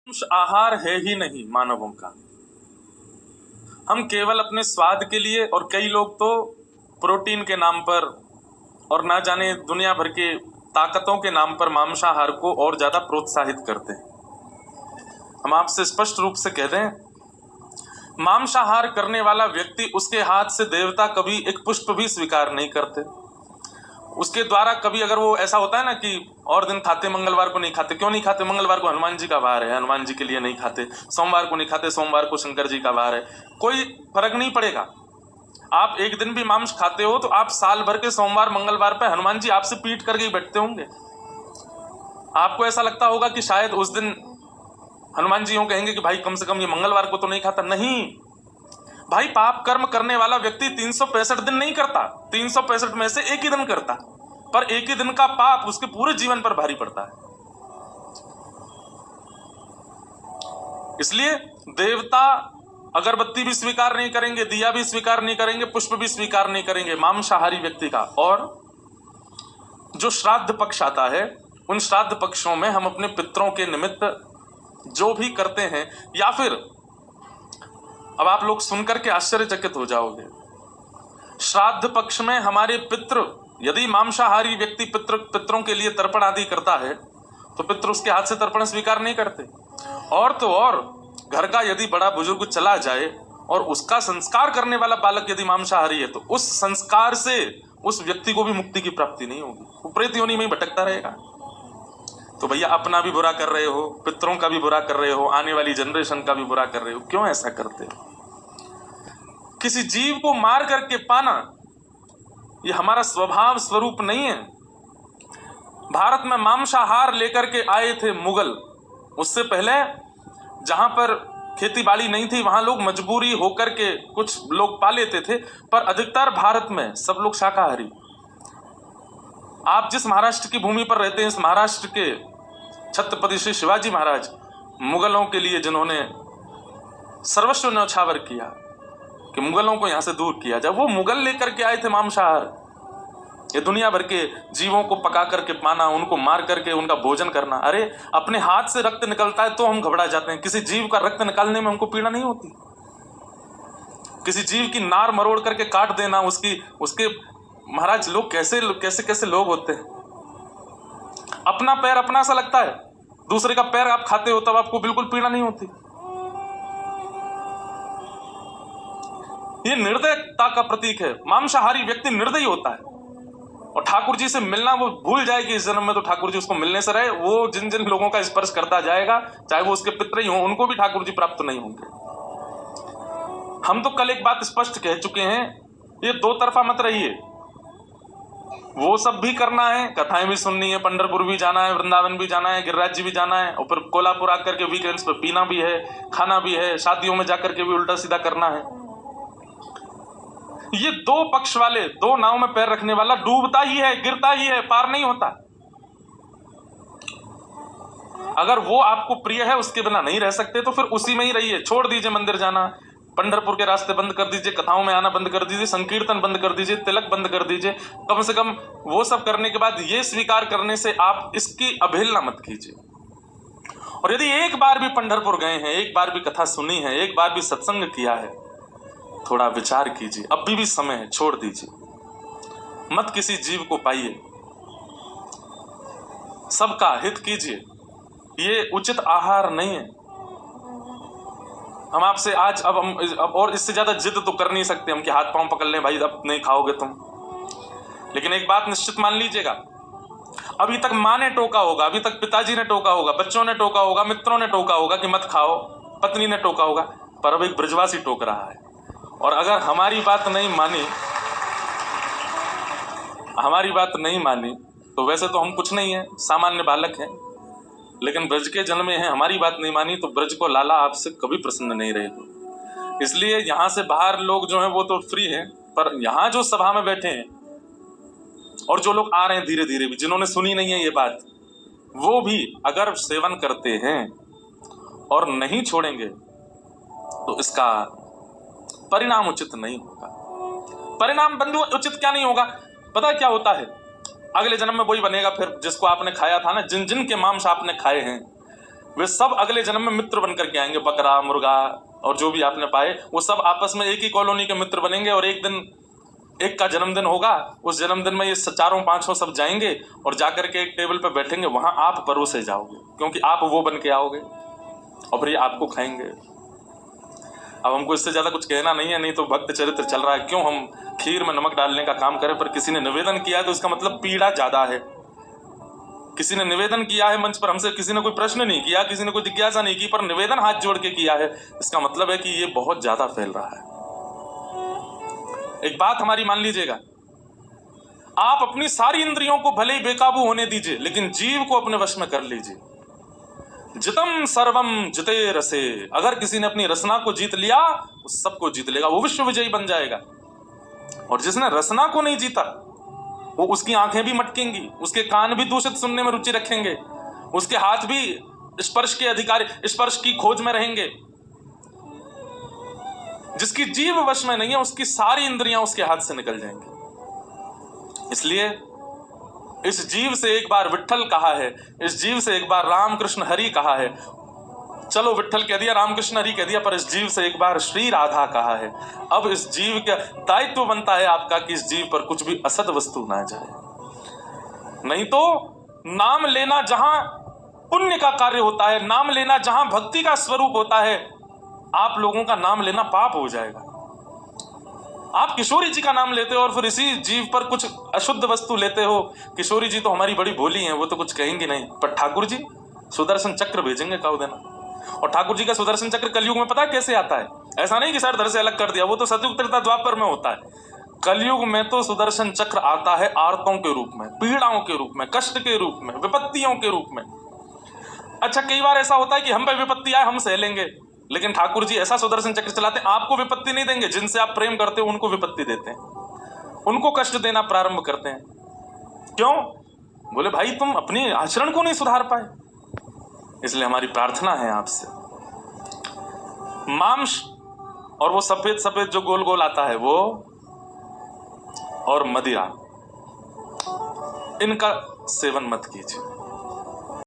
आहार है ही नहीं मानवों का। हम केवल अपने स्वाद के लिए, और कई लोग तो प्रोटीन के नाम पर और ना जाने दुनिया भर के ताकतों के नाम पर मांसाहार को और ज्यादा प्रोत्साहित करते हैं। हम आपसे स्पष्ट रूप से कह दें, मांसाहार करने वाला व्यक्ति, उसके हाथ से देवता कभी एक पुष्प भी स्वीकार नहीं करते। उसके द्वारा कभी, अगर वो ऐसा होता है ना कि और दिन खाते, मंगलवार को नहीं खाते, क्यों नहीं खाते? मंगलवार को हनुमान जी का वार है, हनुमान जी के लिए नहीं खाते। सोमवार को नहीं खाते, सोमवार को शंकर जी का वार है। कोई फर्क नहीं पड़ेगा। आप एक दिन भी मांस खाते हो तो आप साल भर के सोमवार मंगलवार पे हनुमान जी आपसे पीट करके ही बैठते होंगे। आपको ऐसा लगता होगा कि शायद उस दिन हनुमान जी यूं कहेंगे कि भाई कम से कम ये मंगलवार को तो नहीं खाता। नहीं भाई, पाप कर्म करने वाला व्यक्ति 365 दिन नहीं करता, 365 में से एक ही दिन करता, पर एक ही दिन का पाप उसके पूरे जीवन पर भारी पड़ता है। इसलिए देवता अगरबत्ती भी स्वीकार नहीं करेंगे, दिया भी स्वीकार नहीं करेंगे, पुष्प भी स्वीकार नहीं करेंगे मांसाहारी व्यक्ति का। और जो श्राद्ध पक्ष आता है, उन श्राद्ध पक्षों में हम अपने पितरों के निमित्त जो भी करते हैं, या फिर अब आप लोग सुनकर के आश्चर्यचकित हो जाओगे, श्राद्ध पक्ष में हमारे पितृ, यदि मांसाहारी व्यक्ति पितरों के लिए तर्पण आदि करता है तो पितृ उसके हाथ से तर्पण स्वीकार नहीं करते। और तो और घर का यदि बड़ा बुजुर्ग चला जाए और उसका संस्कार करने वाला बालक यदि मांसाहारी है तो उस संस्कार से उस व्यक्ति को भी मुक्ति की प्राप्ति नहीं होगी, वो प्रेत योनि में ही भटकता रहेगा। तो भैया, अपना भी बुरा कर रहे हो, पितरों का भी बुरा कर रहे हो, आने वाली जनरेशन का भी बुरा कर रहे हो। क्यों ऐसा करते हो? किसी जीव को मार करके पाना ये हमारा स्वभाव स्वरूप नहीं है। भारत में मांसाहार लेकर के आए थे मुगल। उससे पहले जहां पर खेती बाड़ी नहीं थी वहां लोग मजबूरी होकर के कुछ लोग पा लेते थे, पर अधिकतर भारत में सब लोग शाकाहारी। आप जिस महाराष्ट्र की भूमि पर रहते हैं, इस महाराष्ट्र के छत्रपति श्री शिवाजी महाराज, मुगलों के लिए जिन्होंने सर्वस्व न्यौछावर किया कि मुगलों को यहां से दूर किया जाए, वो मुगल लेकर के आए थे मांसाहार। ये दुनिया भर के जीवों को पका करके पाना, उनको मार करके उनका भोजन करना। अरे, अपने हाथ से रक्त निकलता है तो हम घबरा जाते हैं, किसी जीव का रक्त निकालने में हमको पीड़ा नहीं होती। किसी जीव की नार मरोड़ करके काट देना, उसके महाराज, लोग कैसे कैसे कैसे लोग होते हैं। अपना पैर अपना सा लगता है, दूसरे का पैर आप खाते हो तब आपको बिल्कुल पीड़ा नहीं होती। ये निर्दयता का प्रतीक है। मांसाहारी व्यक्ति निर्दयी होता है, और ठाकुर जी से मिलना वो भूल जाए कि इस जन्म में तो ठाकुर जी उसको मिलने से रहे। वो जिन जिन लोगों का स्पर्श करता जाएगा, चाहे वो उसके पितर ही हों, उनको भी ठाकुर जी प्राप्त नहीं होंगे। हम तो कल एक बात स्पष्ट कह चुके हैं, ये दो तरफा मत रहिए। वो सब भी करना है, कथाएं भी सुननी है, पंढरपुर भी जाना है, वृंदावन भी जाना है, गिरिराज जी भी जाना है, और फिर कोल्हापुर आकर के वीकेंड्स पे पीना भी है, खाना भी है, शादियों में जाकर के भी उल्टा सीधा करना है। ये दो पक्ष वाले, दो नाव में पैर रखने वाला डूबता ही है, गिरता ही है, पार नहीं होता। अगर वो आपको प्रिय है, उसके बिना नहीं रह सकते, तो फिर उसी में ही रहिए। छोड़ दीजिए मंदिर जाना, पंढरपुर के रास्ते बंद कर दीजिए, कथाओं में आना बंद कर दीजिए, संकीर्तन बंद कर दीजिए, तिलक बंद कर दीजिए। कम से कम वो सब करने के बाद ये स्वीकार करने से आप इसकी अवहेलना मत कीजिए। और यदि एक बार भी पंढरपुर गए हैं, एक बार भी कथा सुनी है, एक बार भी सत्संग किया है, थोड़ा विचार कीजिए। अभी भी समय है, छोड़ दीजिए। मत किसी जीव को पाइए, सबका हित कीजिए। ये उचित आहार नहीं है। हम आपसे आज अब और इससे ज्यादा जिद तो कर नहीं सकते हम कि हाथ पांव पकड़ लें, भाई अब नहीं खाओगे तुम। लेकिन एक बात निश्चित मान लीजिएगा, अभी तक माँ ने टोका होगा, अभी तक पिताजी ने टोका होगा, बच्चों ने टोका होगा, मित्रों ने टोका होगा कि मत खाओ, पत्नी ने टोका होगा, पर अब एक ब्रजवासी टोक रहा है। और अगर हमारी बात नहीं मानी तो वैसे तो हम कुछ नहीं है, सामान्य बालक हैं, लेकिन ब्रज के जन्म में है, हमारी बात नहीं मानी तो ब्रज को लाला आपसे कभी प्रसन्न नहीं रहेगा। इसलिए यहां से बाहर लोग जो हैं वो तो फ्री हैं, पर यहां जो सभा में बैठे हैं और जो लोग आ रहे हैं धीरे धीरे भी, जिन्होंने सुनी नहीं है ये बात, वो भी अगर सेवन करते हैं और नहीं छोड़ेंगे तो इसका परिणाम उचित नहीं होगा। परिणाम बंधु उचित क्या नहीं होगा, पता क्या होता है? अगले जन्म में वही बनेगा फिर जिसको आपने खाया था ना, जिन जिन के मांस आपने खाए हैं, वे सब अगले जन्म में मित्र बनकर के आएंगे। बकरा, मुर्गा और जो भी आपने पाए वो सब आपस में एक ही कॉलोनी के मित्र बनेंगे, और एक दिन एक का जन्मदिन होगा, उस जन्मदिन में ये चारों पांचों सब जाएंगे और जाकर के एक टेबल पे बैठेंगे, वहां आप परोसे जाओगे क्योंकि आप वो बन के आओगे और फिर ये आपको खाएंगे। अब हमको इससे ज्यादा कुछ कहना नहीं है, नहीं तो भक्त चरित्र चल रहा है, क्यों हम खीर में नमक डालने का काम करें। पर किसी ने निवेदन किया है तो इसका मतलब पीड़ा ज्यादा है। किसी ने निवेदन किया है मंच पर, हमसे किसी ने कोई प्रश्न नहीं किया, किसी ने कोई जिज्ञासा नहीं की, पर निवेदन हाथ जोड़ के किया है, इसका मतलब है कि ये बहुत ज्यादा फैल रहा है। एक बात हमारी मान लीजिएगा, आप अपनी सारी इंद्रियों को भले ही बेकाबू होने दीजिए, लेकिन जीव को अपने वश में कर लीजिए। जितम सर्वम जिते रसे, अगर किसी ने अपनी रसना को जीत लिया वो सबको जीत लेगा, वो विश्व विजयी बन जाएगा। और जिसने रसना को नहीं जीता वो उसकी आंखें भी मटकेंगी, उसके कान भी दूषित सुनने में रुचि रखेंगे, उसके हाथ भी स्पर्श के अधिकारी, स्पर्श की खोज में रहेंगे। जिसकी जीव वश में नहीं है उसकी सारी इंद्रियां उसके हाथ से निकल जाएंगी। इसलिए इस जीव से एक बार विट्ठल कहा है, इस जीव से एक बार रामकृष्ण हरि कहा है, चलो विट्ठल कह दिया, रामकृष्ण हरि कह दिया, पर इस जीव से एक बार श्री राधा कहा है। अब इस जीव का दायित्व बनता है आपका कि इस जीव पर कुछ भी असद वस्तु ना जाए। नहीं तो नाम लेना जहां पुण्य का कार्य होता है, नाम लेना जहां भक्ति का स्वरूप होता है, आप लोगों का नाम लेना पाप हो जाएगा। आप किशोरी जी का नाम लेते हो और फिर इसी जीव पर कुछ अशुद्ध वस्तु लेते हो। किशोरी जी तो हमारी बड़ी भोली हैं, वो तो कुछ कहेंगे नहीं, पर ठाकुर जी सुदर्शन चक्र भेजेंगे कहो देना। और ठाकुर जी का सुदर्शन चक्र कलयुग में पता कैसे आता है? ऐसा नहीं कि सर धर से अलग कर दिया, वो तो सतयुग त्रेता द्वापर में होता है। कलयुग में तो सुदर्शन चक्र आता है आर्तों के रूप में, पीड़ाओं के रूप में, कष्ट के रूप में, विपत्तियों के रूप में। अच्छा, कई बार ऐसा होता है कि हम पे विपत्ति आए हम सह लेंगे, लेकिन ठाकुर जी ऐसा सुदर्शन चक्र चलाते हैं, आपको विपत्ति नहीं देंगे, जिनसे आप प्रेम करते हो उनको विपत्ति देते हैं, उनको कष्ट देना प्रारंभ करते हैं। क्यों? बोले भाई तुम अपने आचरण को नहीं सुधार पाए। इसलिए हमारी प्रार्थना है आपसे, मांस और वो सफेद सफेद जो गोल गोल आता है वो, और मदिरा, इनका सेवन मत कीजिए।